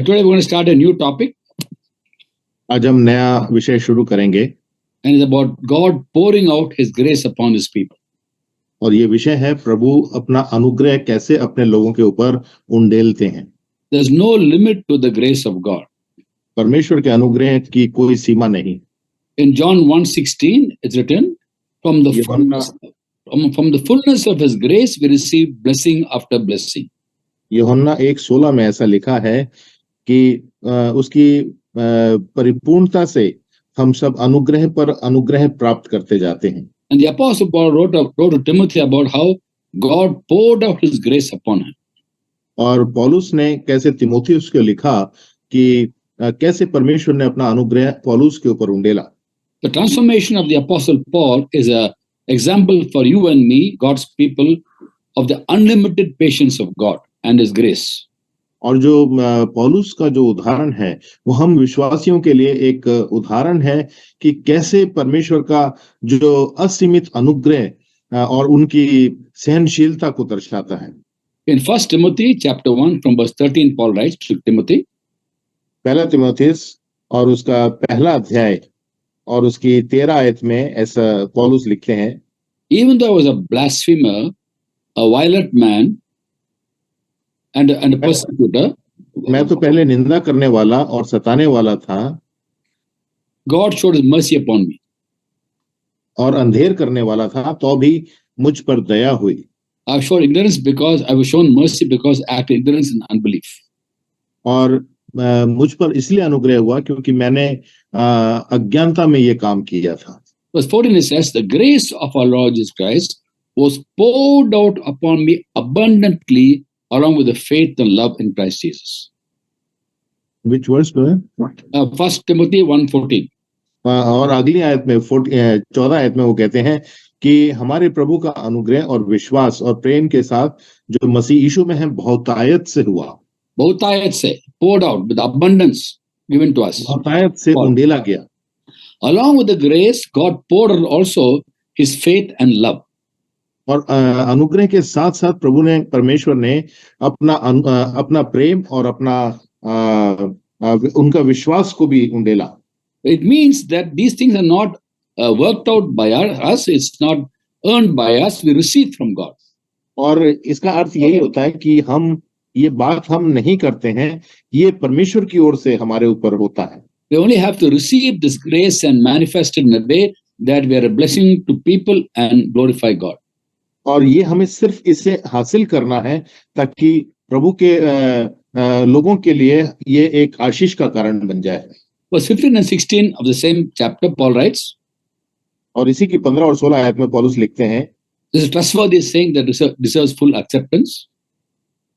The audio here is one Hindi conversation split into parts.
today we're going to start a new topic. आज हम नया विषय शुरू करेंगे. And it's about God pouring out His grace upon His people. और ये विषय है प्रभु अपना अनुग्रह कैसे अपने लोगों के ऊपर उंडेलते हैं. There's no limit to the grace of God. परमेश्वर के अनुग्रह की कोई सीमा नहीं. In John 1:16, it's written, from the fullness of His grace we receive blessing after blessing. यूहन्ना 1:16 में ऐसा लिखा है कि उसकी परिपूर्णता से हम सब अनुग्रह पर अनुग्रह प्राप्त करते जाते हैं. And the Apostle Paul wrote to Timothy about how God poured out His grace upon him. और पौलुस ने कैसे तीमुथियुस को लिखा कि कैसे परमेश्वर ने अपना अनुग्रह पौलुस के ऊपर उंडेला. The transformation of the Apostle Paul is an example for you and me, God's people, of the unlimited patience of God and His grace. और जो पौलुस का जो उदाहरण है वो हम विश्वासियों के लिए एक उदाहरण है कि कैसे परमेश्वर का जो असीमित अनुग्रह और उनकी सहनशीलता को दर्शाता है. In 1 Timothy chapter 1 from verse 13, Paul writes to Timothy. पहला तीमुथियुस और उसका पहला अध्याय और उसकी 13 आयत में ऐसा पौलुस लिखते हैं. Even though I was a blasphemer, a violent man, and a persecutor, मैं तो पहले निंदा करने वाला और सताने वाला था. God showed His mercy upon me. और अंधेर करने वाला था तो भी मुझ पर दया हुई. I was shown ignorance because I was shown mercy because I acted ignorance and unbelief. और मुझ पर इसलिए अनुग्रह हुआ क्योंकि मैंने अज्ञानता में ये काम किया था. Verse 14 it says, the grace of our Lord Jesus Christ was poured out upon me abundantly along with the faith and love in Christ Jesus. Which verse? 1 Timothy 1:14. और अगली आयत में 14 आयत में वो कहते हैं कि हमारे प्रभु का अनुग्रह और विश्वास और प्रेम के साथ जो मसीह यीशु में है बहुतायत से हुआ. बहुतायत से, poured out with abundance given to us. बहुतायत से उंडेला गया. Along with the grace, God poured out also His faith and love. और अनुग्रह के साथ साथ प्रभु ने परमेश्वर ने अपना प्रेम और उनका विश्वास को भी उंडेला. It means that these things are not worked out by us. It's not earned by us. We receive from God. और इसका अर्थ यही होता है कि ये बात हम नहीं करते हैं, ये परमेश्वर की ओर से हमारे ऊपर होता है. We only have to receive this grace and manifest it in a way that we are a blessing to people and glorify God. और ये हमें सिर्फ इसे हासिल करना है ताकि प्रभु के लोगों के लिए ये एक आशीष का कारण बन जाए. Verse 15 and 16 of the same chapter, Paul writes. और इसी की 15 और 16 आयत में पौलुस लिखते हैं. This is trustworthy saying that deserves full acceptance.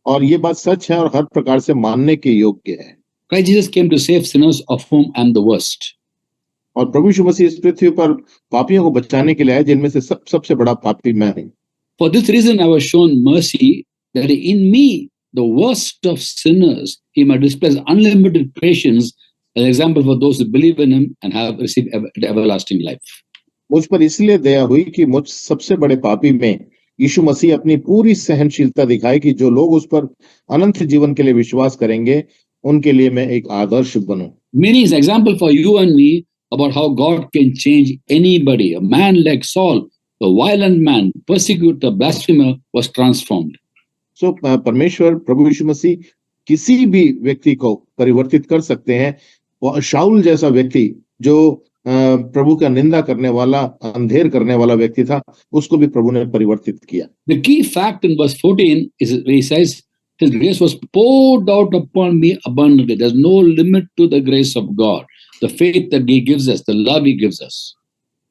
और ये बात सच है और हर प्रकार से मानने के योग्य है. Christ Jesus came to save sinners, of whom I am the worst. और प्रभु यीशु मसीह इस पृथ्वी पर पापियों को बचाने के लिए आए जिनमें से सबसे बड़ा पापी मैं हूं. For this reason I was shown mercy, that in me, the worst of sinners, He might display unlimited patience, an example for those who believe in Him and have received everlasting life. मुझ पर इसलिए दया हुई कि मुझ सबसे बड़े पापी में यीशु मसीह अपनी पूरी सहनशीलता दिखाए कि जो लोग उस पर अनंत जीवन के लिए विश्वास करेंगे उनके लिए मैं एक आदर्श बनूं. Meaning is example for you and me about how God can change anybody. A man like Saul, a violent man, persecutor, blasphemer, was transformed. So परमेश्वर प्रभु यीशु मसीह किसी भी व्यक्ति को परिवर्तित कर सकते हैं. वो शाऊल जैसा व्यक्ति जो प्रभु का निंदा करने वाला, अंधेर करने वाला व्यक्ति था, उसको भी प्रभु ने परिवर्तित किया. The key fact in verse 14 is he says, His grace was poured out upon me abundantly. There's no limit to the grace of God, the faith that He gives us, the love He gives us.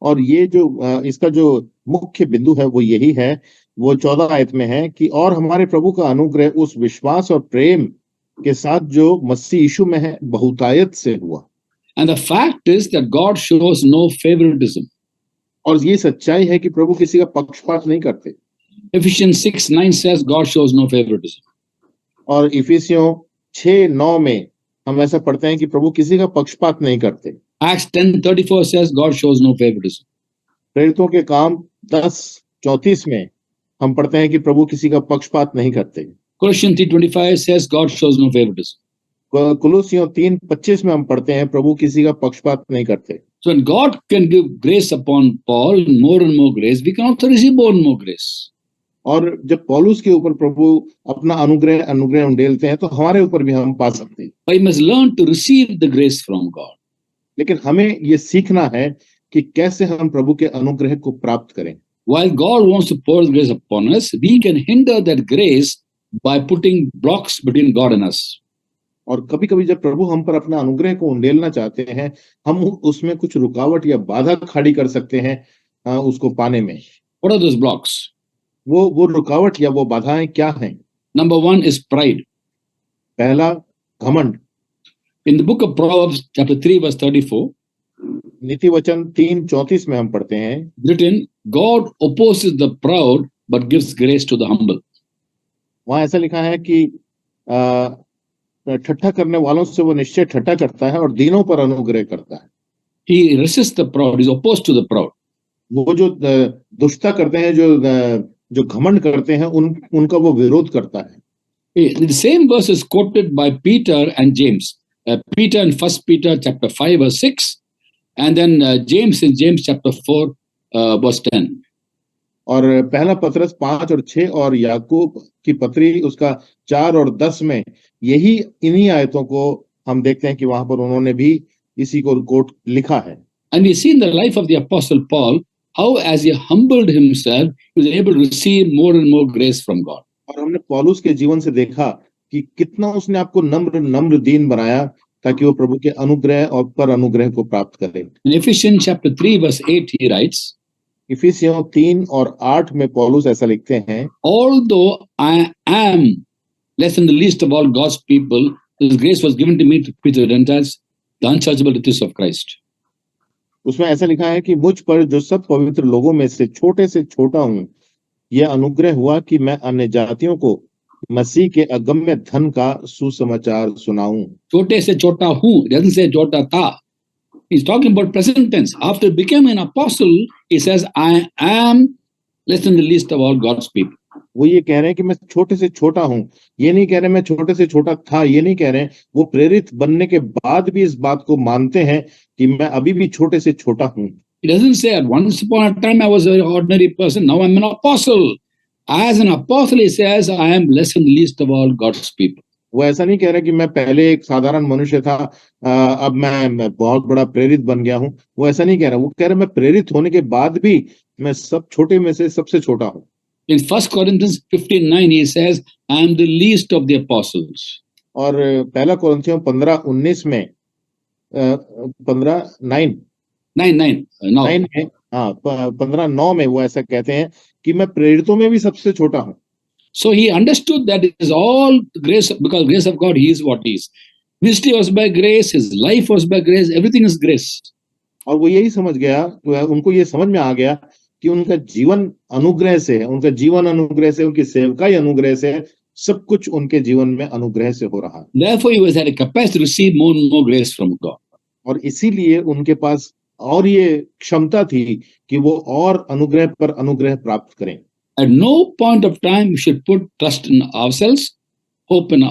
और ये जो इसका जो मुख्य बिंदु है वो यही है, वो 14 आयत में है कि और हमारे प्रभु का अनुग्रह उस विश्वास और प्रेम के साथ जो मसीह यीशु में है बहुतायत से हुआ. And the fact is that God shows no favoritism. और ये सच्चाई है कि प्रभु किसी का पक्षपात नहीं करते. Ephesians 6:9 says God shows no favoritism. और इफिसियों 6:9 में हम ऐसा पढ़ते हैं कि प्रभु किसी का पक्षपात नहीं करते. Acts 10:34 says God shows no favoritism. प्रेरितों के काम 10:34 में हम पढ़ते हैं कि प्रभु किसी का पक्षपात नहीं करते. Colossians 3:25 says God shows no favoritism. कुलुसियों 3:25 में हम पढ़ते हैं, प्रभु किसी का पक्षपात नहीं करते। So when God can give grace upon Paul, more and more grace, we can also receive more and more grace. और जब पौलुस के ऊपर प्रभु अपना अनुग्रह अनुग्रह उंडेलते हैं तो हमारे ऊपर भी हम पा सकते हैं। But we must learn to receive the grace from God. लेकिन हमें ये सीखना है कि कैसे हम प्रभु के अनुग्रह को प्राप्त करें। While God wants to pour His grace upon us, we can hinder that grace by putting blocks between God and us. और कभी कभी जब प्रभु हम पर अपना अनुग्रह को उंडेलना चाहते हैं, हम उसमें कुछ रुकावट या बाधा खड़ी कर सकते हैं उसको पाने में। What are those blocks? वो रुकावट या वो बाधाएं क्या हैं? Number one is pride. पहला, घमंड। In the book of Proverbs, chapter 3, verse 34, नीति वचन 3:34 में हम पढ़ते हैं, written, God opposes the proud but gives grace to the humble. वहां ऐसा लिखा है कि ठट्ठा करने वालों से वो निश्चय ठट्ठा करता है और दीनों पर अनुग्रह करता है। He resists the proud, he's opposed to the proud. वो जो दुष्टता करते हैं, जो घमंड करते हैं, उनका वो विरोध करता है। The same verse is quoted by Peter and James. Peter in 1 Peter chapter 5 verse 6, and then James in James chapter 4 verse 10. और पहला पतरस 5 और 6 और याकूब की पत्री उसका 4 और 10 में इन्हीं आयतों को हम देखते हैं कि वहां पर उन्होंने भी इसी को कोट लिखा है। And we see in the life of the apostle Paul how as he humbled himself, he was able to receive more and more grace from God. और हमने पौलुस के जीवन से देखा कि कितना उसने आपको नम्र दीन बनाया ताकि वो प्रभु के अनुग्रह और पर अनुग्रह को प्राप्त करे। In Ephesians chapter 3 verse 8 he writes, इफिसियों 3 और 8 में पौलुस ऐसा लिखते हैं, although I am less than the least of all God's people, His grace was given to me to preach to the Gentiles the unsearchable riches of Christ. उसमें ऐसा लिखा है कि मुझ पर जो सब पवित्र लोगों में से छोटा हूं, यह अनुग्रह हुआ कि मैं अन्य जातियों को मसीह के अगम्य धन का सुसमाचार सुनाऊं। छोटे से छोटा हूं, doesn't say छोटा था. He's talking about present tense. After becoming an apostle, he says, I am less than the least of all God's people. वो ये कह रहे हैं कि मैं छोटे से छोटा हूं, ये नहीं कह रहे मैं छोटे से छोटा था, ये नहीं कह रहे। वो प्रेरित बनने के बाद भी इस बात को मानते हैं कि मैं अभी भी छोटे से छोटा हूं। He doesn't say, once upon a time I was a very ordinary person, now I'm an apostle. As an apostle, he says, I am less than the least of all God's people. वो ऐसा नहीं कह रहा कि मैं पहले एक साधारण मनुष्य था, अब मैं बहुत बड़ा प्रेरित बन गया हूं। वो ऐसा नहीं कह रहा। वो कह रहा मैं प्रेरित होने के बाद भी मैं सब छोटे में से सबसे छोटा हूं। In 1 Corinthians 15:9, he says, I am the least of the apostles. और पहला कोरिन्थियों 15:19 में 15:9 में वो ऐसा कहते हैं कि मैं प्रेरितों में भी सबसे छोटा हूं। So he understood that it is all grace, because grace of God, he is what he is. Ministry was by grace, his life was by grace, everything is grace. और वो यही समझ गया, उनको ये समझ में आ गया कि उनका जीवन अनुग्रह से है, उनका जीवन अनुग्रह से, उनकी सेवकाई अनुग्रह से है, सब कुछ उनके जीवन में अनुग्रह से हो रहा है। Therefore, he was had a capacity to receive more and more grace from God. और इसीलिए उनके पास और ये क्षमता थी कि वो और अनुग्रह पर अनुग्रह प्राप्त करें। At no point of time we should put trust in ourselves, hope in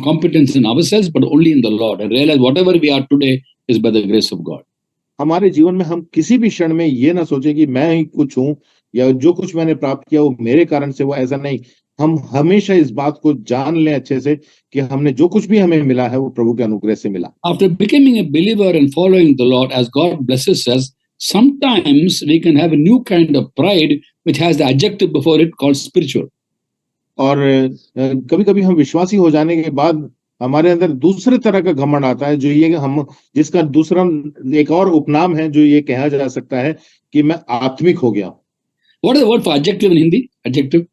competence in ourselves, but only in the Lord, and realize whatever we are today is by the grace of God. हमारे जीवन में हम किसी भी क्षण में ये ना सोचें कि मैं ही कुछ हूं या जो कुछ मैंने प्राप्त किया वो मेरे कारण से, वो ऐसा नहीं। हम हमेशा इस बात को जान लें अच्छे से कि हमने जो कुछ भी हमें मिला है वो प्रभु के अनुग्रह से मिला। After becoming a believer and following the Lord, as God blesses us, sometimes we can have a new kind of pride which has the adjective before it called spiritual. और कभी-कभी हम विश्वासी हो जाने के बाद हमारे अंदर दूसरे तरह का घमंड आता है, जो ये हम जिसका दूसरा एक और उपनाम है, जो ये कहा जा सकता है कि मैं आत्मिक हो गया। What is the word for adjective in Hindi? Adjective?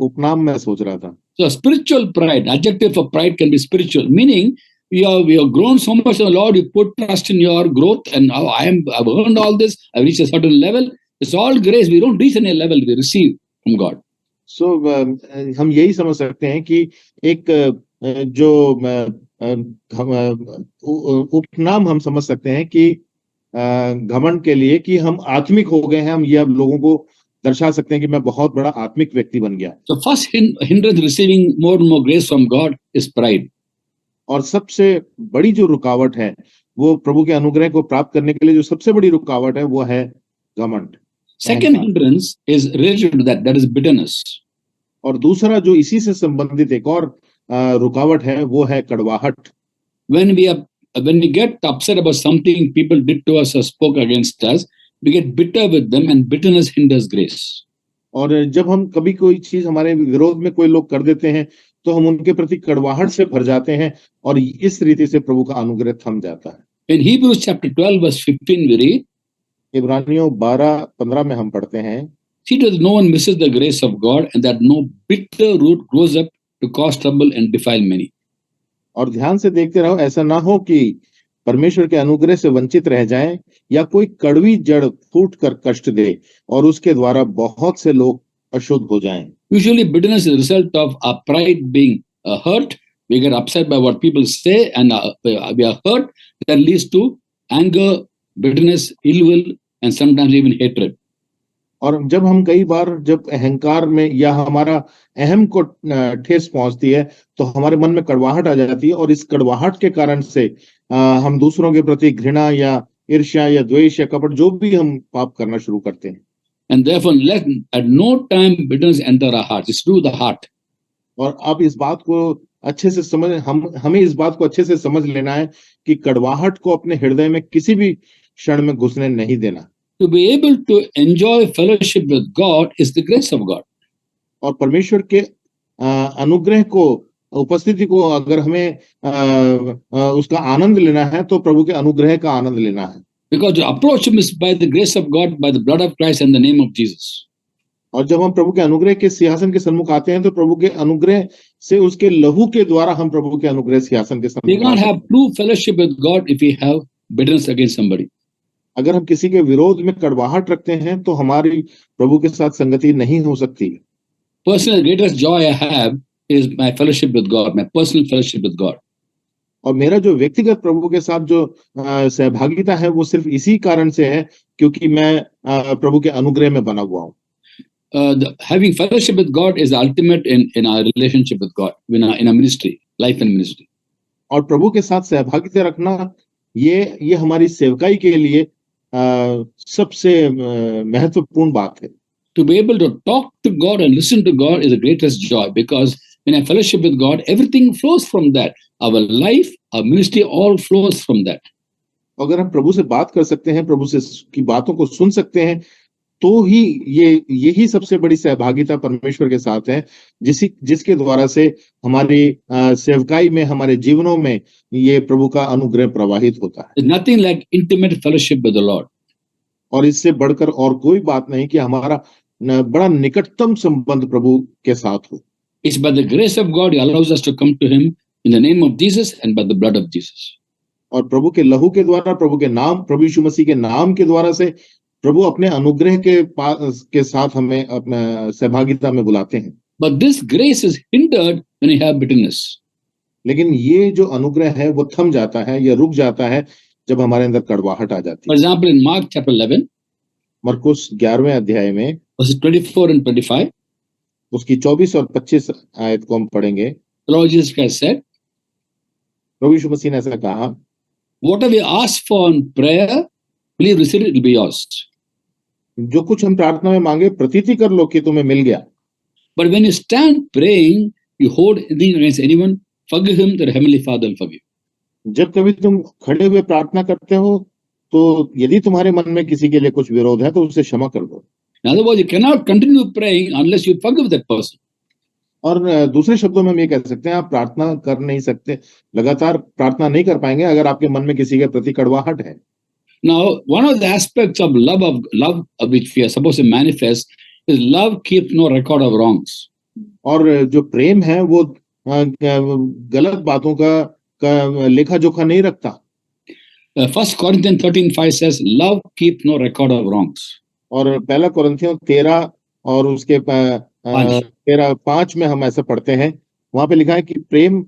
उपनाम मैं सोच रहा था। So spiritual pride, adjective for pride can be spiritual, meaning we have grown so much in the Lord, you put trust in your growth, and I've earned all this, I've reached a certain level. It's all grace. We don't reach any level, we receive from God. So हम यही समझ सकते हैं कि एक जो उपनाम हम समझ सकते हैं कि घमंड के लिए कि हम आत्मिक हो गए हैं, हम ये अब लोगों को दर्शा सकते हैं कि मैं बहुत बड़ा आत्मिक व्यक्ति बन गया। So first hindrance receiving more and more grace from God is pride. और सबसे बड़ी जो रुकावट है, वो प्रभु के अनुग्रह को प्राप्त करने के लिए जो सबसे बड़ी रुकावट है, वो है घमंड, Second अहंकार। hindrance is related to that is bitterness. और दूसरा जो इसी से संबंधित एक और रुकावट है, वो है कड़वाहट। When we get upset about something people did to us or spoke against us, we get bitter with them, and bitterness hinders grace. और जब हम कभी कोई चीज हमारे विरोध में कोई लोग कर देते हैं, तो हम उनके प्रति कड़वाहट से भर जाते हैं, और इस रीति से प्रभु का अनुग्रह थम जाता है। In Hebrews chapter 12 verse 15 we read, इब्रानियों 12:15 में हम पढ़ते हैं, see that no one misses the grace of God, and that no bitter root grows up to cause trouble and defile many. और ध्यान से देखते रहो, ऐसा ना हो कि परमेश्वर के अनुग्रह से वंचित रह जाएं, या कोई कड़वी जड़ फूट कर कष्ट दे और उसके द्वारा बहुत से लोग अशुद्ध हो जाएं। Usually bitterness is a result of our pride being hurt. We get upset by what people say, and we are hurt. That leads to anger, bitterness, ill will, and sometimes even hatred. और जब हम कई बार जब अहंकार में या हमारा अहम को ठेस पहुंचती है, तो हमारे मन में कड़वाहट आ जाती है, और इस कड़वाहट के कारण से हम दूसरों के प्रति घृणा या ईर्ष्या या द्वेष या कपट जो भी हम पाप करना शुरू करते हैं। And therefore, let at no time bitterness enter our hearts. It's through the heart. और आप इस बात को अच्छे से हमें इस बात को अच्छे से समझ लेना है कि कड़वाहट को अपने हृदय में किसी भी क्षण में घुसने नहीं देना। To be able to enjoy fellowship with God is the grace of God. और परमेश्वर के अनुग्रह को, उपस्थिति को अगर हमें उसका आनंद लेना है, तो प्रभु के अनुग्रह का आनंद लेना है। Because to approach him is by the grace of God, by the blood of Christ and the name of Jesus. और जब हम प्रभु के अनुग्रह के सिंहासन के सम्मुख आते हैं, तो प्रभु के अनुग्रह से, उसके लहू के द्वारा हम प्रभु के अनुग्रह सिंहासन के We सम्मुख cannot आते हैं। have true fellowship with God if we have bitterness against somebody. अगर हम किसी के विरोध में कड़वाहट रखते हैं, तो हमारी प्रभु के साथ संगति नहीं हो सकती। Personal greatest joy I have is my fellowship with God, my personal fellowship with God. और मेरा जो व्यक्तिगत प्रभु के साथ जो सहभागिता है, वो सिर्फ इसी कारण से है क्योंकि मैं प्रभु के अनुग्रह में बना हुआ हूँ। Having fellowship with God is ultimate in our relationship with God, in our ministry, life and ministry. और प्रभु के साथ सहभागिता रखना, ये हमारी सेवकाई के लिए सबसे महत्वपूर्ण बात है। To be able to talk to God and listen to God is the greatest joy, because when I fellowship with God, everything flows from that. Our life, our ministry, all flows from that. अगर हम प्रभु से बात कर सकते हैं, प्रभु से की बातों को सुन सकते हैं, तो ही यही सबसे बड़ी सहभागिता परमेश्वर के साथ है, जिसके द्वारा से हमारी सेवकाई में, हमारे जीवनों में ये प्रभु का अनुग्रह प्रवाहित होता है। There's nothing like intimate fellowship with the Lord. और इससे बढ़कर और कोई बात नहीं कि हमारा बड़ा निकटतम संबंध प्रभु के साथ हो। It's by the grace of God He allows us to come to Him in the name of Jesus and by the blood of Jesus. और प्रभु के लहू के द्वारा, प्रभु के नाम, प्रभु यीशु मसीह के नाम के द्वारा से प्रभु अपने अनुग्रह के साथ हमें अपने सहभागिता में बुलाते हैं। But this grace is hindered when you have bitterness. लेकिन ये जो अनुग्रह है, वो थम जाता है या रुक जाता है जब हमारे अंदर कड़वाहट आ जाती For है। example, in Mark chapter 11, मरकुस 11वें अध्याय में verses 24 and 25, उसकी 24 और 25 आयत को हम पढ़ेंगे। the Lord Jesus Christ said, प्रभु यीशु मसीह ने ऐसा कहा, whatever you ask for in prayer, believe receive it, it will be yours. जो कुछ हम प्रार्थना में मांगे, प्रतीति कर लो कि तुम्हें मिल गया। But when you stand praying, you hold anything against anyone, forgive him, that Heavenly Father will forgive. जब कभी तुम खड़े हुए प्रार्थना करते हो, तो यदि तुम्हारे मन में किसी के लिए कुछ विरोध है, तो उसे क्षमा कर दो। In other words, you cannot continue praying unless you forgive that person. और दूसरे शब्दों में हम ये कह सकते हैं, आप प्रार्थना कर नहीं सकते, लगातार प्रार्थना नहीं कर पाएंगे अगर आपके मन में किसी के प्रति कड़वाहट है। Now, one of the aspects of love which we are supposed to manifest is love keeps no record of wrongs. और जो प्रेम है, वो गलत बातों का लेखा जोखा नहीं रखता। 1 Corinthians 13:5 says, love keeps no record of wrongs. और 1 कोरिन्थियों 13 और उसके 13:5 में हम ऐसा पढ़ते हैं, वहां पे लिखा है कि प्रेम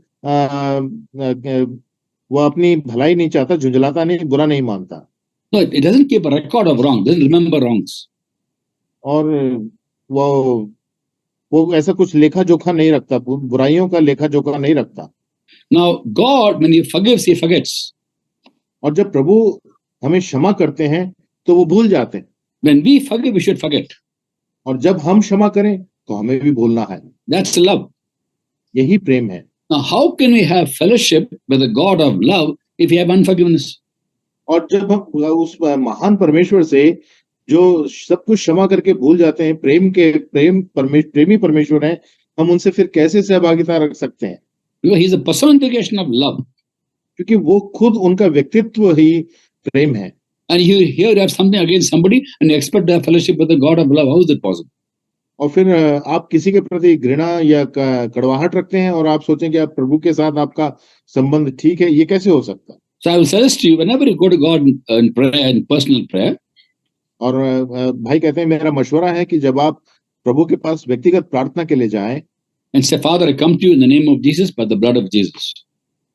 वो अपनी भलाई नहीं चाहता, झुंझलाता नहीं, बुरा नहीं मानता। No, it doesn't keep a record of wrong, doesn't remember wrongs. और वो ऐसा कुछ लेखा जोखा नहीं रखता, बुराइयों का लेखा जोखा नहीं रखता। Now, God, when He forgives, He forgets. और जब प्रभु हमें क्षमा करते हैं तो वो भूल जाते हैं, When we forgive, we should forget. और जब हम क्षमा करें तो हमें भी भूलना है। That's love. यही प्रेम है। Now, how can we have fellowship with the God of love if we have unforgiveness? और जब हम उस महान परमेश्वर से जो सब कुछ क्षमा करके भूल जाते हैं, प्रेमी परमेश्वर हैं, हम उनसे फिर कैसे सहभागिता रख सकते हैं? Because He is a personification of love. क्योंकि वो खुद, उनका व्यक्तित्व ही प्रेम है। And you here you have something against somebody and you expect to have fellowship with the God of love. How is it possible? और फिर आप किसी के प्रति घृणा या कड़वाहट रखते हैं और आप सोचें कि आप प्रभु के साथ आपका संबंध ठीक है, ये कैसे हो सकता है? So I will suggest to you, whenever you go to God in prayer, in personal prayer, और भाई कहते हैं, मेरा मशवरा है कि जब आप प्रभु के पास व्यक्तिगत प्रार्थना के लिए जाएं and say, Father, I come to you in the name of Jesus, by the blood of Jesus.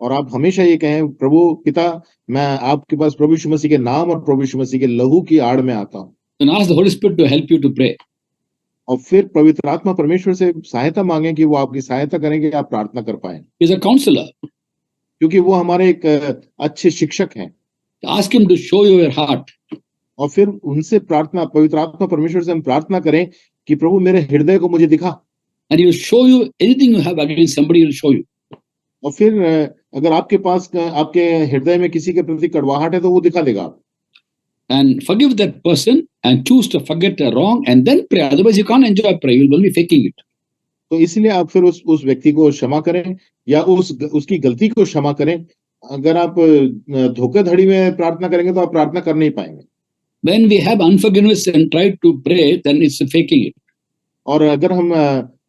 और आप हमेशा ये कहें, प्रभु पिता, मैं आपके पास प्रभु यीशु मसीह के नाम और प्रभु यीशु मसीह के लहू की आड़ में आता हूँ। Then ask the Holy Spirit to help you to pray. और फिर पवित्र आत्मा परमेश्वर से सहायता मांगे कि वो आपकी सहायता करें कि आप प्रार्थना कर पाए, He's a counselor. क्योंकि वो हमारे एक अच्छे शिक्षक हैं। Ask Him to show you your heart. और फिर उनसे प्रार्थना, पवित्र आत्मा परमेश्वर से हम प्रार्थना करें कि प्रभु मेरे हृदय को मुझे दिखा। And He will show you anything you have against somebody, He will show you. और फिर अगर आपके पास, आपके हृदय में किसी के प्रति कड़वाहट है तो वो दिखा देगा। And forgive that person and choose to forget the wrong and then pray. Otherwise, you can't enjoy prayer. You will only faking it. तो इसलिए आप फिर उस व्यक्ति को क्षमा करें या उसकी गलती को क्षमा करें। अगर आप धोखाधड़ी में प्रार्थना करेंगे तो आप प्रार्थना कर नहीं पाएंगे। When we have unforgiveness and try to pray, then it's faking it. और अगर हम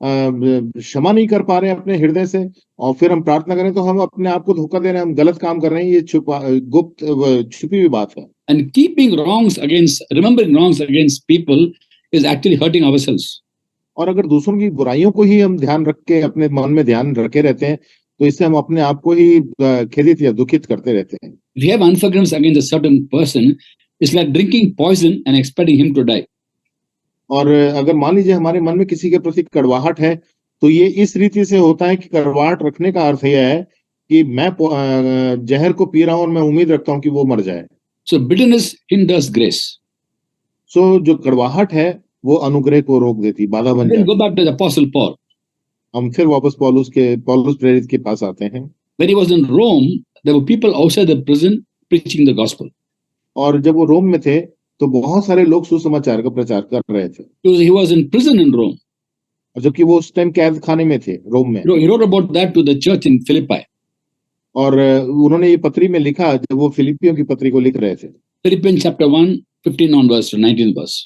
क्षमा नहीं कर पा रहे हैं अपने हृदय से और फिर हम प्रार्थना करें तो हम अपने आप को धोखा दे रहे हैं, हम गलत काम कर रहे हैं। ये गुप्त छुपी हुई बात है। And remembering wrongs against people is actually hurting ourselves. और अगर दूसरों की बुराइयों को ही हम ध्यान रख के अपने मन में ध्यान रखे रहते हैं तो इससे हम अपने आप को ही खेदित या दुखित करते रहते हैं। If you have unforgiveness against a certain person, it's like drinking poison and expecting him to die. और अगर मान लीजिए हमारे मन में किसी के प्रति कड़वाहट है तो ये इस रीति से होता है कि कड़वाहट रखने का अर्थ यह है कि मैं जहर को पी रहा हूं और मैं उम्मीद रखता हूं कि वो मर जाए। So bitterness hinders grace. So जो कड़वाहट है वो अनुग्रह को रोक देती, बाधा बन Then go जाती। back to the Apostle Paul. हम फिर वापस पौलुस प्रेरित के पास आते हैं। When he was in Rome, there were people outside the prison preaching the gospel. और जब वो रोम में थे तो बहुत सारे लोग सुसमाचार का प्रचार कर रहे थे। He was in prison in Rome. और जबकि वो उस टाइम कैद खाने में थे रोम में। He wrote about that to the church in Philippi. और उन्होंने ये पत्री में लिखा जब वो फिलिपियों की पत्री को लिख रहे थे। Philippians chapter 1, 15 onwards to 19 verse.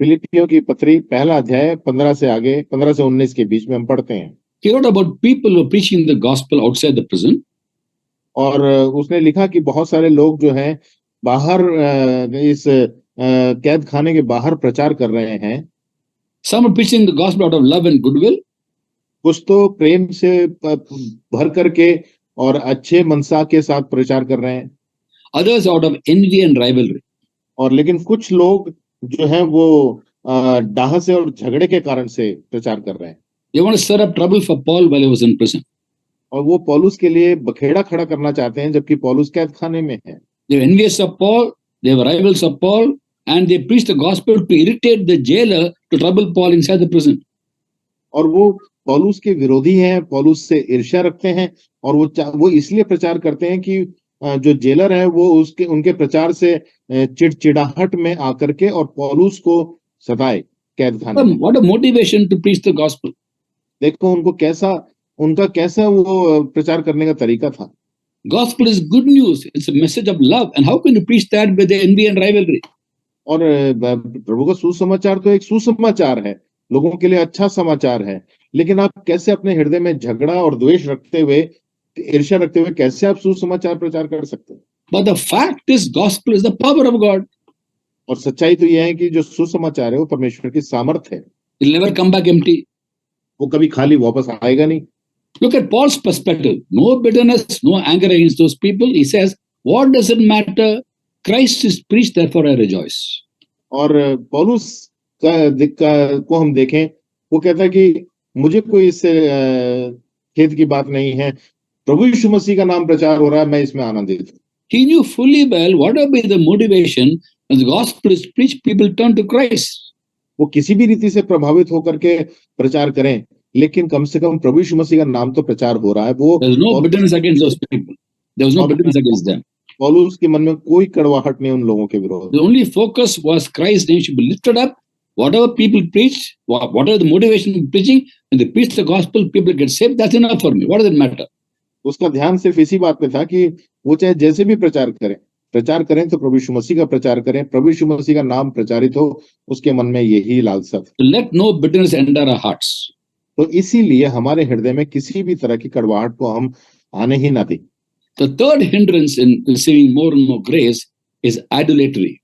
फिलिपियों की पत्री पहला अध्याय 15 से आगे 15 से 19 के बीच में हम पढ़ते हैं। He wrote about people who are preaching the gospel outside the prison. और उसने लिखा कि बहुत सारे लोग जो हैं बाहर इस कैद खाने के बाहर प्रचार कर रहे हैं। Some are preaching the gospel out of love and goodwill. कुछ तो प्रेम से भर करके और अच्छे मनसा के साथ प्रचार कर रहे हैं। Others out of envy and rivalry. और लेकिन कुछ लोग जो हैं वो डाह से और झगड़े के कारण से प्रचार कर रहे हैं। They want to stir up trouble for Paul while he was in prison. और वो पौलुस के लिए बखेड़ा खड़ा करना चाहते हैं जबकि पौलुस कैद खाने में है। They were envious of Paul, they were rivals of Paul, and they preached the gospel to irritate the jailer to trouble Paul inside the prison. और वो पौलुस के विरोधी हैं, पौलुस से ईर्ष्या रखते हैं और वो इसलिए प्रचार करते हैं कि जो जेलर है वो उनके प्रचार से चिड़चिड़ाहट में आकर के और पौलुस को सताए कैद खाने में। What a motivation to preach the gospel. देखो उनका कैसा वो प्रचार करने का तरीका था। Gospel is good news. It's a message of love. And how can you preach that with the envy and rivalry? और प्रभु का सुसमाचार तो एक सुसमाचार है, लोगों के लिए अच्छा समाचार है, लेकिन आप कैसे अपने हृदय में झगड़ा और द्वेष रखते हुए, ईर्ष्या रखते हुए कैसे आप सुसमाचार प्रचार कर सकते हैं? But the fact is, gospel is the power of God. और सच्चाई तो यह है कि जो सुसमाचार है वो परमेश्वर की सामर्थ है। It will never come back empty. वो कभी खाली वापस आएगा नहीं। Look at Paul's perspective. No bitterness, no anger against those people. He says, what does it matter? Christ is preached, therefore I rejoice. और पौलुस को हम देखें, वो कहता है कि मुझे कोई इससे खेद की बात नहीं है, प्रभु यीशु मसीह का नाम प्रचार हो रहा है, मैं इसमें आनंदित हूँ। He knew fully well what will be the motivation when the gospel is preached, people turn to Christ. वो किसी भी रीति से प्रभावित होकर के प्रचार करें, लेकिन कम से कम प्रभु यीशु मसीह का नाम तो प्रचार हो रहा है। वो There was no bitterness against those people. There was no bitterness against them. पौलुस के मन में कोई कड़वाहट नहीं उन लोगों के विरोध। The only focus was Christ's name should be lifted up. Whatever people preach, whatever the motivation of preaching, when they preach the gospel, people get saved. That's enough for me. What does it matter? उसका ध्यान सिर्फ इसी बात पे था कि वो चाहे जैसे भी प्रचार करें तो प्रभु यीशु मसीह का प्रचार करें, प्रभु यीशु मसीह का नाम प्रचारित हो, उसके मन में यही लालसा था। To let no bitterness enter our hearts. तो इसीलिए हमारे हृदय में किसी भी तरह की कड़वाहट को हम आने ही ना दें। The third hindrance in receiving more and more grace is idolatry.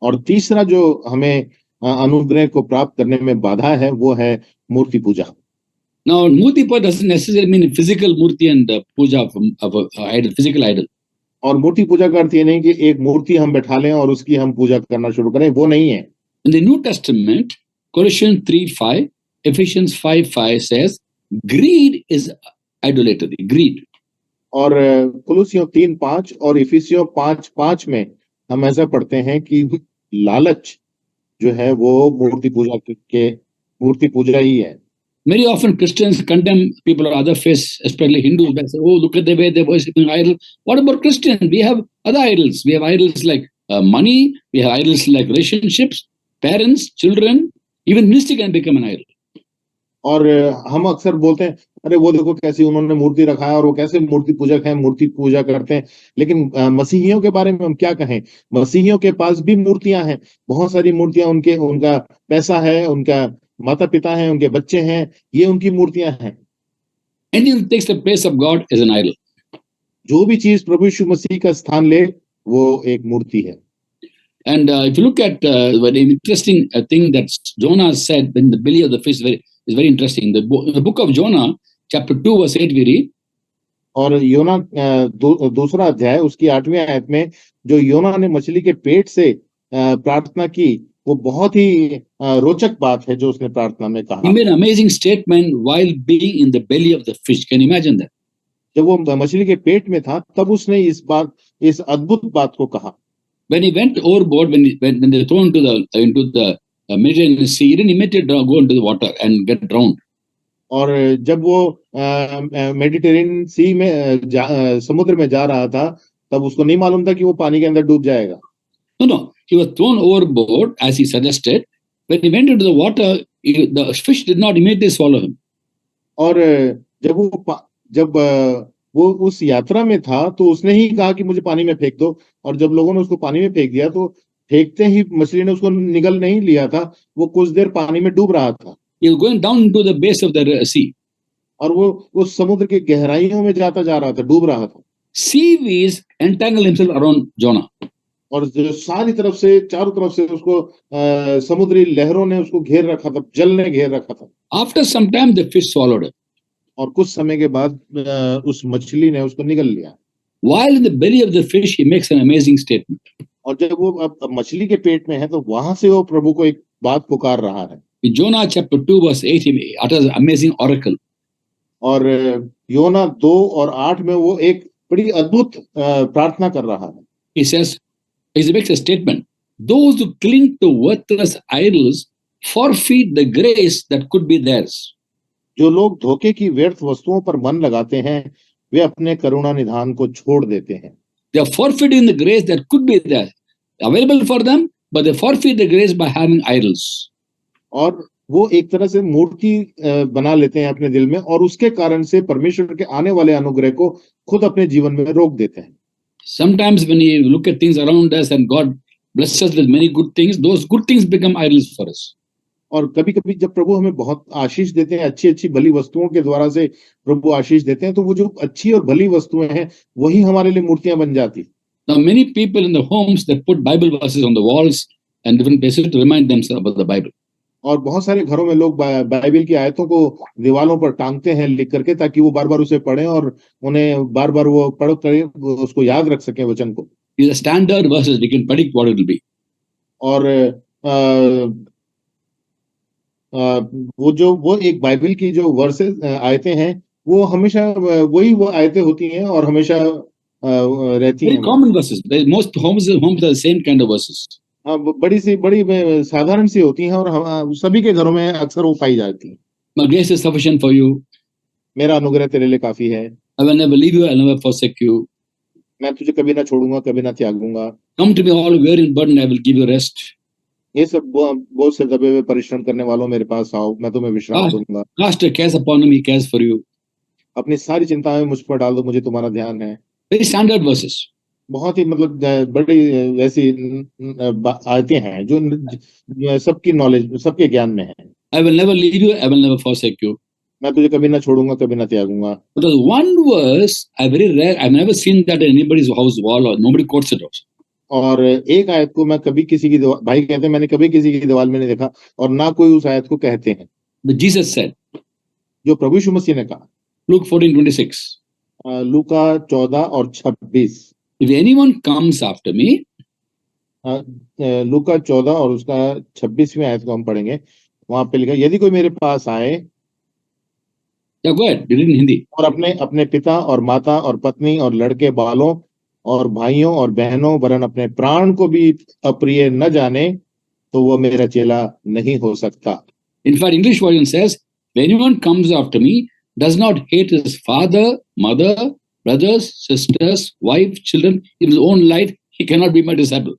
और तीसरा जो हमें अनुग्रह को प्राप्त करने में बाधा है, वो है मूर्ति पूजा। Now, murti puja doesn't necessarily mean physical murti and puja of a idol, physical idol. और मूर्ति पूजा का अर्थ ये नहीं कि एक मूर्ति हम बैठा लें और उसकी हम पूजा करना शुरू करें, वो नहीं है। In the New Testament, Colossians 3:5, Ephesians 5:5 says, greed is idolatry. Greed. और कुलुसियों 3:5 और इफिसियों 5:5 में हम ऐसा पढ़ते हैं कि लालच जो है वो मूर्ति पूजा ही है। Very often Christians condemn people of other faiths, especially Hindus, by saying, oh, look at the way they're worshipping idols. What about Christians? We have other idols. We have idols like money. We have idols like relationships, parents, children. Even ministry can become an idol. और हम अक्सर बोलते हैं, अरे वो देखो कैसी उन्होंने मूर्ति रखा है और वो कैसे मूर्ति पूजक हैं, मूर्ति पूजा करते हैं। लेकिन मसीहियों के बारे में हम क्या कहें? मसीहियों के पास भी मूर्तियां हैं, बहुत सारी मूर्तियां, उनका पैसा है, उनका माता पिता हैं, उनके बच्चे हैं, ये उनकी मूर्तियां हैं। Anything that takes the place of God is an idol. जो भी चीज प्रभु यीशु मसीह का स्थान ले, वो एक मूर्ति है। And if you look at the interesting thing that Jonah said in the belly of the fish is very interesting. The book of Jonah, chapter 2, verse 8, we read. और योना दूसरा अध्याय उसकी 8वीं आयत में जो योना ने मछली के पेट से प्रार्थना की, वो बहुत ही रोचक बात है जो उसने प्रार्थना में कहा। He made an amazing statement while being in the belly of the fish. Can you imagine that? जब वो मछली के पेट में था, तब उसने इस अद्भुत बात को कहा। When he went overboard, when they thrown into the Mediterranean Sea, he didn't immediately go into the water and get drowned. और जब वो मेडिटेरेनियन सी में समुद्र में जा रहा था, तब उसको नहीं मालूम था कि वो पानी के अंदर डूब जाएगा। No, he was thrown overboard as he suggested. When he went into the water, the fish did not immediately swallow him. और जब वो उस यात्रा में था, तो उसने ही कहा कि मुझे पानी में फेंक दो, और जब लोगों ने उसको पानी में फेंक दिया, तो फेंकते ही मछली ने उसको निगल नहीं लिया था, वो कुछ देर पानी में डूब रहा था। He was going down into the base of the sea. और वो समुद्र के गहराइयों में जाता जा रहा था, डूब रहा था। Seaweeds entangled himself around Jonah. और सारी तरफ से, चारों तरफ से उसको समुद्री लहरों ने उसको घेर रखा था, जल ने घेर रखा था। After some time, the fish swallowed him. और कुछ समय के बाद उस मछली ने उसको निगल लिया। While in the belly of the fish, he makes an amazing statement. और जब वो अब मछली के पेट में है, तो वहां से वो प्रभु को एक बात पुकार रहा है। In Jonah chapter 2, verse 8, he utters an amazing oracle. और योना 2 और 8 में वो एक बड़ी अद्भुत प्रार्थना कर रहा है। He says, he makes a statement. Those who cling to worthless idols forfeit the grace that could be theirs. जो लोग धोखे की व्यर्थ वस्तुओं पर मन लगाते हैं, वे अपने करुणा निधान को छोड़ देते हैं। They are forfeiting the grace that could be there, available for them, but they forfeit the grace by having idols. और वो एक तरह से मूर्ति बना लेते हैं अपने दिल में, और उसके कारण से परमेश्वर के आने वाले अनुग्रह को खुद अपने जीवन में रोक देते हैं। Sometimes when you look at things around us and God blesses us with many good things, those good things become idols for us. और कभी-कभी जब प्रभु हमें बहुत आशीष देते हैं, अच्छी-अच्छी भली वस्तुओं के द्वारा से प्रभु आशीष देते हैं, तो वो जो अच्छी और भली वस्तुएं हैं, वही हमारे लिए मूर्तियां बन जाती। Now many people in the homes, they put Bible verses on the walls and different places to remind themselves about the Bible. और बहुत सारे घरों में लोग बाइबल की आयतों को दीवारों पर टांगते हैं लिख करके, ताकि वो बार-बार उसे पढ़ें और उन्हें बार-बार वो पढ़ कर उसको याद रख सकें वचन को। These are standard verses, we can predict what it will be. और वो एक बाइबल की जो वर्सेस आयतें हैं, वो हमेशा वही वो आयतें होती हैं और हमेशा रहती Very हैं वो। common verses. Most homes are the same kind of verses. हाँ, बड़ी साधारण सी होती हैं और हम सभी के घरों में अक्सर वो पाई जाती हैं। My grace is sufficient for you. मेरा अनुग्रह तेरे लिए काफी है। I will never leave you. I will never forsake you. मैं तुझे कभी ना छोड़ूंगा, कभी ना त्यागूंगा। Come to me all weary and burdened. I will give you rest. ये सब बहुत से दबे हुए परिश्रम करने वालों मेरे पास आओ, मैं तुम्हें विश्राम Cast, दूंगा। cast your cares upon him. He cares for you. अपनी सारी चिंताएं मुझ पर डाल दो, मुझे तुम्हारा ध्यान है। Very standard verses. बहुत ही मतलब बड़ी वैसी आयतें हैं जो सबकी नॉलेज, सबके ज्ञान में है। I will never leave you. I will never forsake you. मैं तुझे कभी ना छोड़ूंगा, कभी ना त्यागूंगा। But there's one verse I very rare. I've never seen that in anybody's house wall or nobody quotes it also. और एक आयत को मैं कभी किसी की भाई कहते हैं मैंने कभी किसी की दीवार में नहीं देखा और ना कोई उस आयत को कहते हैं। But Jesus said, जो प्रभु यीशु मसीह ने कहा, Luke 14:26. लूका 14 और 26। If anyone comes after me, लूका 14 और उसका 26वीं आयत को हम पढ़ेंगे। वहां पे लिखा, यदि कोई मेरे पास आए, yeah, go ahead. Read it in Hindi. और अपने अपने पिता और माता और पत्नी और लड़के बालों और भाइयों और बहनों वरन अपने प्राण को भी अप्रिय न जाने, तो वो मेरा चेला नहीं हो सकता। In fact, English version says, if anyone comes after me, does not hate his father, mother, brothers, sisters, wife, children, in his own life, he cannot be my disciple.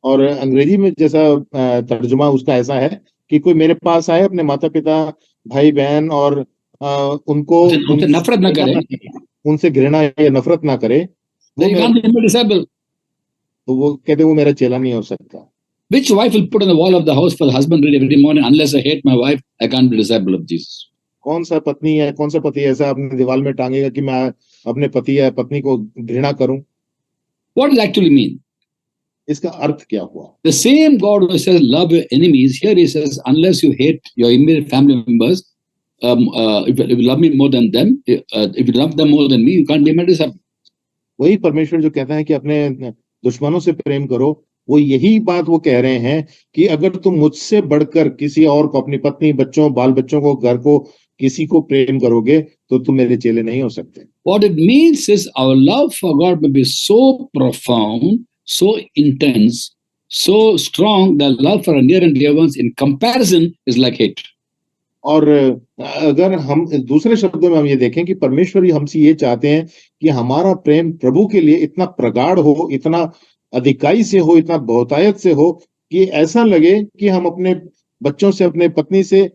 और अंग्रेजी में जैसा तर्जुमा उसका ऐसा है कि कोई मेरे पास आए, अपने माता पिता, भाई बहन और उनको उनसे नफरत ना करे, उनसे घृणा या नफरत ना करे, then you can't be my disciple. तो वो कहते वो मेरा चेला नहीं हो सकता। Which wife will put on the wall of the house for the husband read every morning, unless I hate my wife, I can't be a disciple of Jesus. कौन सा पत्नी है, कौन सा पति ऐसा अपने दीवार में टांगेगा कि मैं अपने पति या पत्नी को घृणा करूं? What does it actually mean? इसका अर्थ क्या हुआ? The same God who says love your enemies, here he says unless you hate your immediate family members, if you love me more than them, if you love them more than me, you can't be my disciple. वही परमेश्वर जो कहता है कि अपने दुश्मनों से प्रेम करो, वो यही बात वो कह रहे हैं कि अगर तुम मुझसे बढ़कर किसी और को, अपनी पत्नी, बच्चों, बाल बच्चों को, घर को, किसी को प्रेम करोगे तो तुम मेरे चेले नहीं हो सकते। What it means is our love for God may be so profound, so intense, so strong that love for our near and dear ones in comparison is like hate. और अगर हम दूसरे शब्दों में हम ये देखें कि परमेश्वर हमसे ये चाहते हैं कि हमारा प्रेम प्रभु के लिए इतना प्रगाढ़ हो, इतना अधिकाई से हो, इतना बहुतायत से हो कि ऐसा लगे कि हम अपने बच्चों से, अपने पत्नी से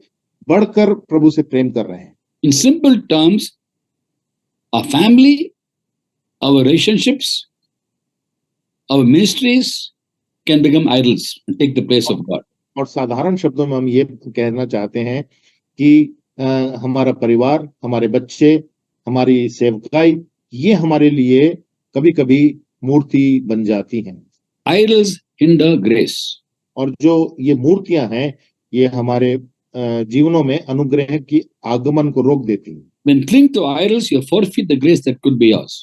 बढ़कर प्रभु से प्रेम कर रहे हैं। In simple terms, our family, our relationships, our ministries can become idols and take the place of God. और साधारण शब्दों में हम ये कहना चाहते हैं कि हमारा परिवार, हमारे बच्चे, हमारी सेवकाई, ये हमारे लिए कभी-कभी मूर्ति बन जाती हैं। Idols hinder grace. और जो ये मूर्तियां हैं, ये हमारे जीवनों में अनुग्रह की आगमन को रोक देती हैं। When you cling to idols, you forfeit the grace that could be yours.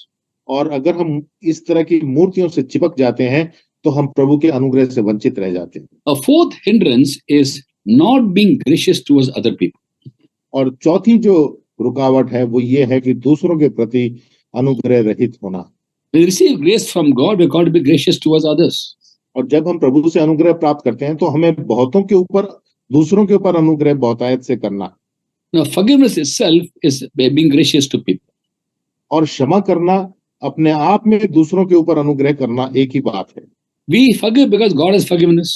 और अगर हम इस तरह की मूर्तियों से चिपक जाते हैं तो हम प्रभु के अनुग्रह से वंचित रह जाते हैं। A fourth hindrance is not being gracious towards other people. और चौथी जो रुकावट है वो ये है कि दूसरों के प्रति अनुग्रह रहित होना। When we receive grace from God, we're called to be gracious towards others. और जब हम प्रभु से अनुग्रह प्राप्त करते हैं तो हमें बहुतों के ऊपर, दूसरों के ऊपर अनुग्रह बहुतायत से करना। Now, forgiveness itself is being gracious to people. और क्षमा करना अपने आप में दूसरों के ऊपर अनुग्रह करना एक ही बात है। We forgive because God has forgiven us.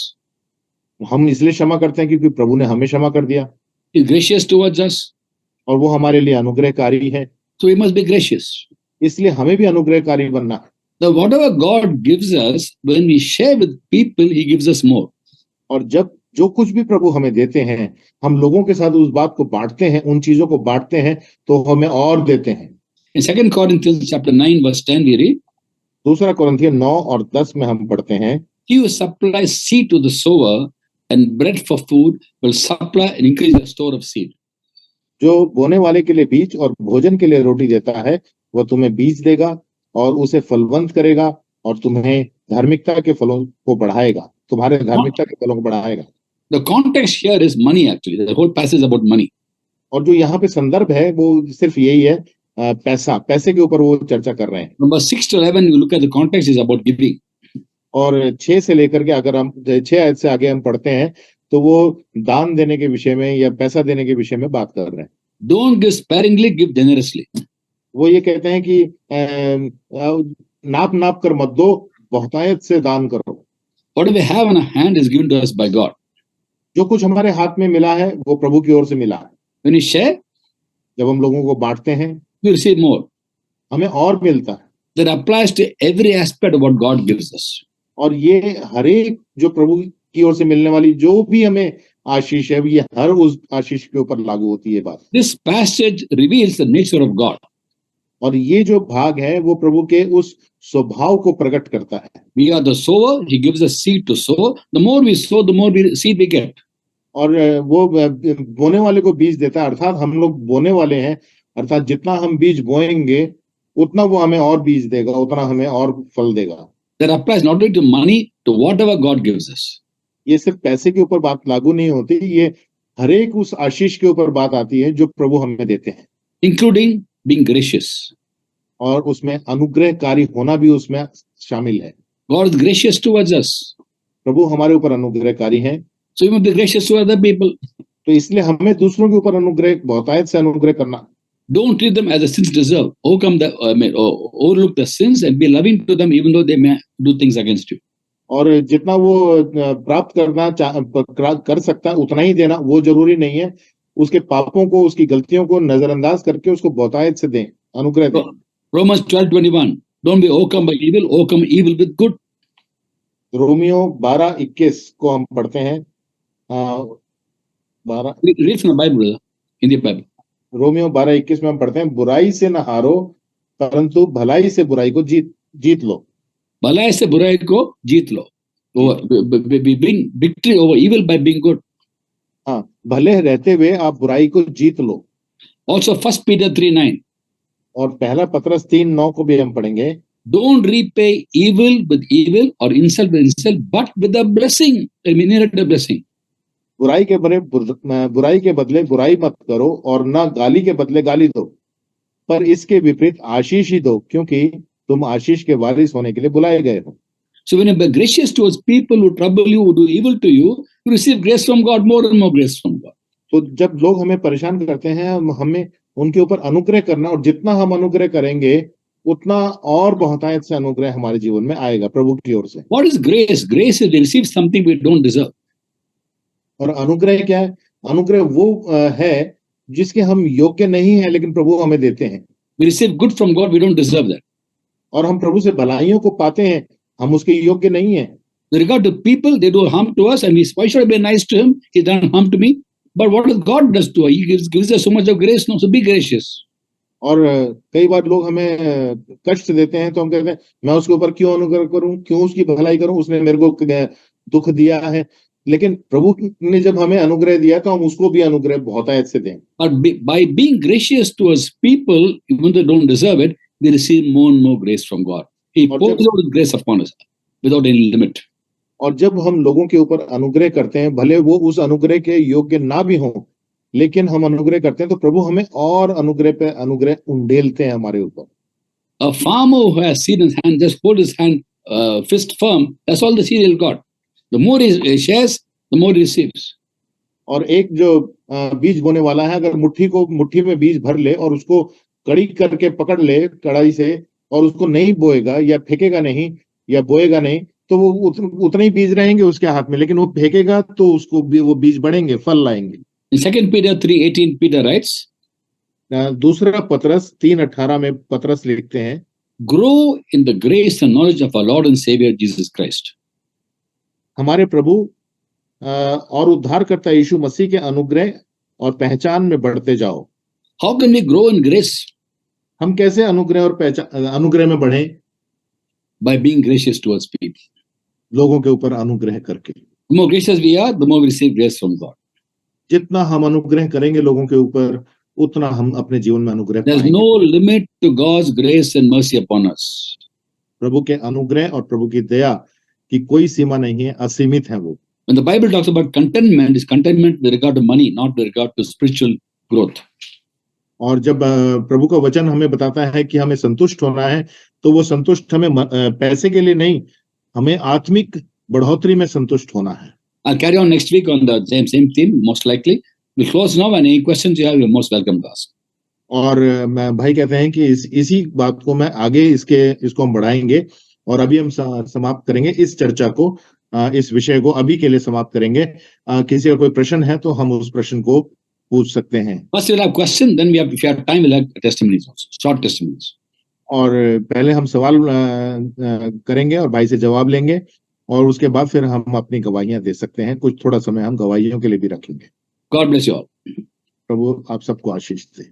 हम इसलिए क्षमा करते हैं क्योंकि प्रभु ने हमें क्षमा कर दिया। He is gracious towards us. और वो हमारे लिए अनुग्रहकारी है। So we must be gracious. इसलिए हमें भी अनुग्रहकारी बनना है। Now, whatever God gives us, when we share with people, He gives us more. और जब जो कुछ भी प्रभु हमें देते हैं, हम लोगों के साथ उस बात को बांटते हैं, उन चीजों को बांटते हैं, तो हमें और देते हैं। In 2 Corinthians chapter 9, verse 10, we read, दूसरा कोरिन्थियों 9 और 10 में हम पढ़ते हैं, He who supplies seed to the sower and bread for food will supply and increase the store of seed. जो बोने वाले के लिए बीज और भोजन के लिए रोटी देता है, वह तुम्हें बीज देगा और उसे फलवंत करेगा और तुम्हें धार्मिकता के फलों को बढ़ाएगा, तुम्हारे धार्मिकता के फलों को बढ़ाएगा। The context here is money actually. The whole passage is about money. और जो यहाँ पे संदर्भ है वो सिर्फ यही है, पैसे के ऊपर वो चर्चा कर रहे हैं। Number 6 to 11, you look at the context is about giving. और 6 से लेकर के अगर हम 6 आयत से आगे हम पढ़ते हैं तो वो दान देने के विषय में या पैसा देने के विषय में बात कर रहे हैं। Don't give sparingly, give generously. वो ये कहते हैं कि नाप नाप कर मत दो, बहुतायत से दान करो। Whatever we have on our hand is given to us by God. जो कुछ हमारे हाथ में मिला है वो प्रभु की ओर से मिला है। When we share, जब हम लोगों को बांटते हैं we receive more. हमें और मिलता है। That applies to every aspect of what God gives us. और ये हर एक जो प्रभु की ओर से मिलने वाली जो भी हमें आशीष है ये हर उस आशीष के ऊपर लागू होती है बात। This passage reveals the nature of God. और ये जो भाग है वो प्रभु के उस स्वभाव को प्रकट करता है। We are the sower. He gives us seed to sow. The more we sow, the more seed we get. और वो बोने वाले को बीज देता है, अर्थात हम लोग बोने वाले हैं, अर्थात जितना हम बीज बोएंगे उतना वो हमें और बीज देगा, उतना हमें और फल देगा। That applies not only to money, to whatever God gives us. ये सिर्फ पैसे के ऊपर बात लागू नहीं होती, ये हर एक उस आशीष के ऊपर बात आती है जो प्रभु हमें देते हैं, Including being gracious. और उसमें अनुग्रहकारी होना भी उसमें शामिल है। God is gracious towards us. प्रभु हमारे ऊपर अनुग्रहकारी हैं, So we must be gracious to other people. तो इसलिए हमें दूसरों के ऊपर अनुग्रह, बहुतायत से अनुग्रह करना। Don't treat them as the sins deserve. Overlook the sins and be loving to them even though they may do things against you. और जितना वो प्राप्त करना कर सकता है उतना ही देना, वो जरूरी नहीं है। उसके पापों को, उसकी गलतियों को नजरअंदाज करके उसको बहुतायत से दें, अनुग्रह दें। Romans 12:21. Don't be overcome by evil, overcome evil with good. Romeo 12:21 को हम पढ़ते हैं। 12 Read from the Bible, in the Bible. Romeo 12:21 में हम पढ़ते हैं, बुराई से न हारो परंतु भलाई से बुराई को जीत लो। भलाई से बुराई को जीत लो. We bring victory over evil by being good. हाँ, भले रहते हुए आप बुराई को जीत लो। Also 1 Peter 3:9. और पहला पत्रस 3:9 को भी हम पढ़ेंगे। Don't repay evil with evil or insult with insult, but with a blessing, a inherit a blessing. बुराई के बदले बुराई मत करो और ना गाली के बदले गाली दो, पर इसके विपरीत आशीष ही दो, क्योंकि तुम आशीष के वारिस होने के लिए बुलाए गए हो। So when you be gracious towards people who trouble you, who do evil to you, you receive grace from God, more and more grace from God. तो जब लोग हमें परेशान करते हैं, हमें उनके ऊपर अनुग्रह करना, और जितना हम अनुग्रह करेंगे उतना और बहुतायत से अनुग्रह हमारे जीवन में आएगा प्रभु की ओर से। What is grace? Grace is to receive something we don't deserve. और अनुग्रह क्या है? अनुग्रह वो है जिसके हम योग्य नहीं है लेकिन प्रभु हमें देते हैं। We receive good from God, we don't deserve that. और हम प्रभु से भलाइयों को पाते हैं, हम उसके योग्य नहीं है। With regard to people, they do harm to us, and why should I be nice to him? He done harm to me. But what does God does to us? He gives us so much of grace. No, so be gracious. और कई बार लोग हमें कष्ट देते हैं तो हम कहते हैं मैं उसके ऊपर क्यों अनुग्रह करूं, क्यों उसकी भलाई करूं, उसने मेरे को दुख दिया है। लेकिन प्रभु ने जब हमें अनुग्रह दिया तो हम उसको भी अनुग्रह बहुतायत से दें। But by being gracious towards people, even though they don't deserve it, we receive more and more grace from God. He pours out His grace upon us without any limit. और जब हम लोगों के ऊपर अनुग्रह करते हैं, भले वो उस अनुग्रह के योग्य ना भी हों, लेकिन हम अनुग्रह करते हैं तो प्रभु हमें और अनुग्रह पे अनुग्रह उंडेलते हैं हमारे ऊपर। A farmer who has seed in his hand, just hold his hand fist firm, that's all the seed he'll got. The more he shares, the more he receives. और एक जो बीज बोने वाला है, अगर मुट्ठी में बीज भर ले और उसको कड़ी करके पकड़ ले कड़ाई से, और उसको नहीं बोएगा या फेंकेगा नहीं या बोएगा नहीं, तो वो उतने ही बीज रहेंगे उसके हाथ में, लेकिन वो फेंकेगा तो उसको वो बीज बढ़ेंगे, फल लाएंगे। In 2 Peter 3:18, Peter writes, दूसरा पत्रस 3:18 में पत्रस लिखते हैं, grow in the grace and knowledge of our Lord and Savior Jesus Christ. हमारे प्रभु और उद्धारकर्ता यीशु मसीह के अनुग्रह और पहचान में बढ़ते जाओ। How can we grow in grace? हम कैसे अनुग्रह में बढ़ें? By being gracious towards people. लोगों के ऊपर अनुग्रह करके। The more gracious we are, the more we receive grace from God. जितना हम अनुग्रह करेंगे लोगों के ऊपर, उतना हम अपने जीवन में अनुग्रह पाएंगे। There's no limit to God's grace and mercy upon us. प्रभु के अनुग्रह और प्रभु की दया की कोई सीमा नहीं है, असीमित है वो। When the Bible talks about contentment, is contentment with regard to money, not with regard to spiritual growth. और जब प्रभु का वचन हमें बताता है कि हमें संतुष्ट होना है, तो वो संतुष्ट हमें पैसे के लिए नहीं, हमें आत्मिक बढ़ोतरी में संतुष्ट होना है। I'll carry on next week on the same theme, most likely. We'll close now, and any questions you have, you're most welcome to ask. और भाई कहते हैं कि इसी बात को मैं आगे इसको हम बढ़ाएंगे, और अभी हम समाप्त करेंगे इस चर्चा को, इस विषय को अभी के लिए समाप्त करेंगे। किसी का कोई प्रश्न है तो हम उस प्रश्न को पूछ सकते हैं। First we'll have question, then if you have time, we'll have testimonies also, short testimonies. और पहले हम सवाल करेंगे और भाई से जवाब लेंगे, और उसके बाद फिर हम अपनी गवाहियां दे सकते हैं। कुछ थोड़ा समय हम गवाहियों के लिए भी रखेंगे। God bless you all. प्रभु आप सबको आशीष दे।